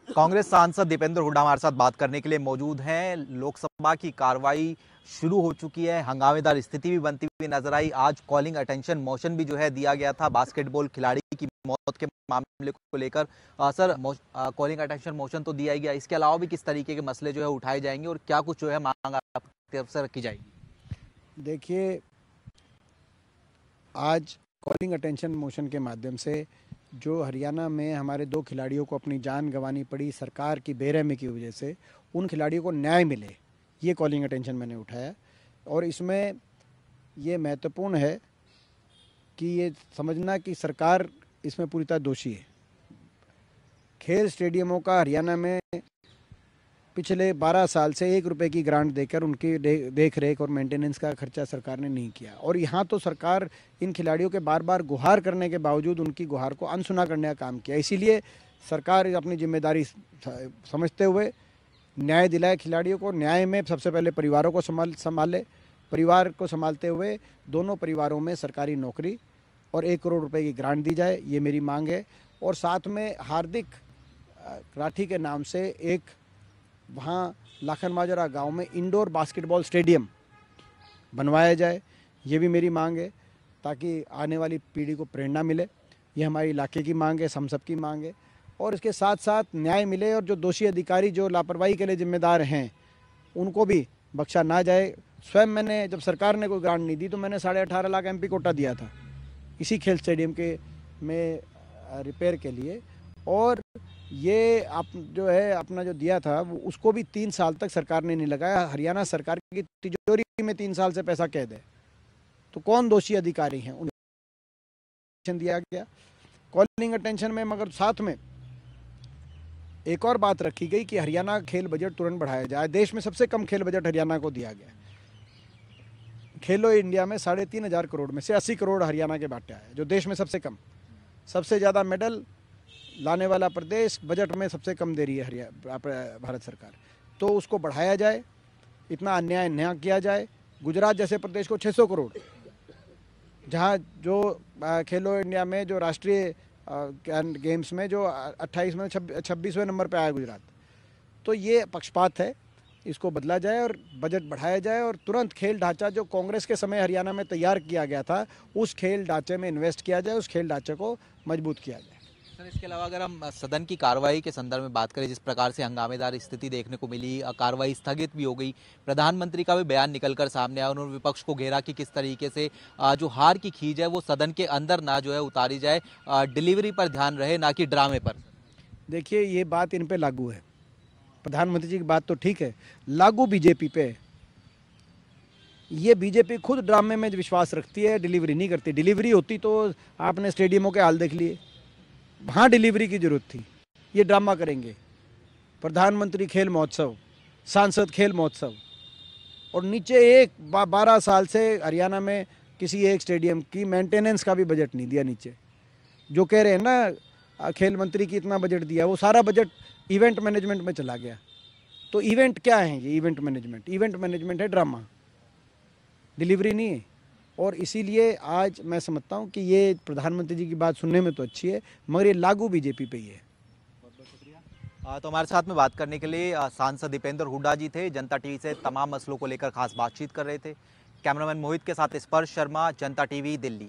कांग्रेस सांसद दीपेंद्र हुड्डा हमारे साथ बात करने के लिए मौजूद हैं। लोकसभा की कार्रवाई शुरू हो चुकी है, हंगामेदार स्थिति भी बनती हुई नजर आई। आज कॉलिंग अटेंशन मोशन भी जो है दिया गया था बास्केटबॉल खिलाड़ी की मौत के मामले को लेकर। सर, कॉलिंग अटेंशन मोशन तो दिया ही गया, इसके अलावा भी किस तरीके के मसले जो है उठाए जाएंगे और क्या कुछ जो है मांग आपकी तरफ से रखी जाएगी? देखिए, आज कॉलिंग अटेंशन मोशन के माध्यम से जो हरियाणा में हमारे 2 खिलाड़ियों को अपनी जान गंवानी पड़ी सरकार की बेरहमी की वजह से, उन खिलाड़ियों को न्याय मिले, ये कॉलिंग अटेंशन मैंने उठाया। और इसमें ये महत्वपूर्ण है कि ये समझना कि सरकार इसमें पूरी तरह दोषी है। खेल स्टेडियमों का हरियाणा में पिछले 12 साल से 1 रुपये की ग्रांट देकर उनकी देख रेख और मेंटेनेंस का खर्चा सरकार ने नहीं किया। और यहाँ तो सरकार इन खिलाड़ियों के बार बार गुहार करने के बावजूद उनकी गुहार को अनसुना करने का काम किया। इसीलिए सरकार अपनी जिम्मेदारी समझते हुए न्याय दिलाए खिलाड़ियों को। न्याय में सबसे पहले परिवारों को संभाले, परिवार को संभालते हुए दोनों परिवारों में सरकारी नौकरी और 1 करोड़ रुपए की ग्रांट दी जाए, ये मेरी मांग है। और साथ में हार्दिक राठी के नाम से एक वहाँ लाखन माजरा गांव में इंडोर बास्केटबॉल स्टेडियम बनवाया जाए, ये भी मेरी मांग है, ताकि आने वाली पीढ़ी को प्रेरणा मिले। ये हमारे इलाके की मांग है, हम सब की मांग है। और इसके साथ साथ न्याय मिले और जो दोषी अधिकारी जो लापरवाही के लिए जिम्मेदार हैं उनको भी बख्शा ना जाए। स्वयं मैंने, जब सरकार ने कोई ग्रांट नहीं दी तो मैंने 18.5 लाख MP कोटा दिया था इसी खेल स्टेडियम के में रिपेयर के लिए। और ये आप जो है अपना जो दिया था वो उसको भी 3 साल तक सरकार ने नहीं लगाया। हरियाणा सरकार की तिजोरी में 3 साल से पैसा कैद है, तो कौन दोषी अधिकारी हैं उन्हें दिया गया कॉलिंग अटेंशन में। मगर साथ में एक और बात रखी गई कि हरियाणा खेल बजट तुरंत बढ़ाया जाए। देश में सबसे कम खेल बजट हरियाणा को दिया गया। खेलो इंडिया में 3,500 करोड़ में से 80 करोड़ हरियाणा के बाटे आए, जो देश में सबसे कम। सबसे ज़्यादा मेडल लाने वाला प्रदेश बजट में सबसे कम दे रही है भारत सरकार, तो उसको बढ़ाया जाए, इतना अन्याय न किया जाए। गुजरात जैसे प्रदेश को 600 करोड़, जहाँ जो खेलो इंडिया में जो राष्ट्रीय गेम्स में जो 28 में 26वें नंबर पे आया गुजरात, तो ये पक्षपात है, इसको बदला जाए और बजट बढ़ाया जाए। और तुरंत खेल ढांचा जो कांग्रेस के समय हरियाणा में तैयार किया गया था, उस खेल ढांचे में इन्वेस्ट किया जाए, उस खेल ढांचे को मजबूत किया जाए। सर, इसके अलावा अगर हम सदन की कार्रवाई के संदर्भ में बात करें, जिस प्रकार से हंगामेदार स्थिति देखने को मिली, कार्रवाई स्थगित भी हो गई, प्रधानमंत्री का भी बयान निकलकर सामने आया, उन्होंने विपक्ष को घेरा कि किस तरीके से जो हार की खींच है वो सदन के अंदर ना जो है उतारी जाए, डिलीवरी पर ध्यान रहे ना कि ड्रामे पर। देखिए, ये बात इन पे लागू है। प्रधानमंत्री जी की बात तो ठीक है, लागू बीजेपी पे। ये बीजेपी खुद ड्रामे में विश्वास रखती है, डिलीवरी नहीं करती। डिलीवरी होती तो आपने स्टेडियमों के हाल देख लिए, वहाँ डिलीवरी की जरूरत थी। ये ड्रामा करेंगे। प्रधानमंत्री खेल महोत्सव, सांसद खेल महोत्सव, और नीचे 12 साल से हरियाणा में किसी एक स्टेडियम की मेंटेनेंस का भी बजट नहीं दिया। नीचे जो कह रहे हैं ना खेल मंत्री की इतना बजट दिया, वो सारा बजट इवेंट मैनेजमेंट में चला गया। तो इवेंट क्या है? ये इवेंट मैनेजमेंट है, ड्रामा, डिलीवरी नहीं है। और इसीलिए आज मैं समझता हूँ कि ये प्रधानमंत्री जी की बात सुनने में तो अच्छी है, मगर ये लागू बीजेपी पे ही है। बहुत बहुत शुक्रिया। तो हमारे साथ में बात करने के लिए सांसद दीपेंद्र हुड्डा जी थे। जनता टीवी से तमाम मसलों को लेकर खास बातचीत कर रहे थे। कैमरामैन मोहित के साथ स्पर्श शर्मा, जनता टीवी, दिल्ली।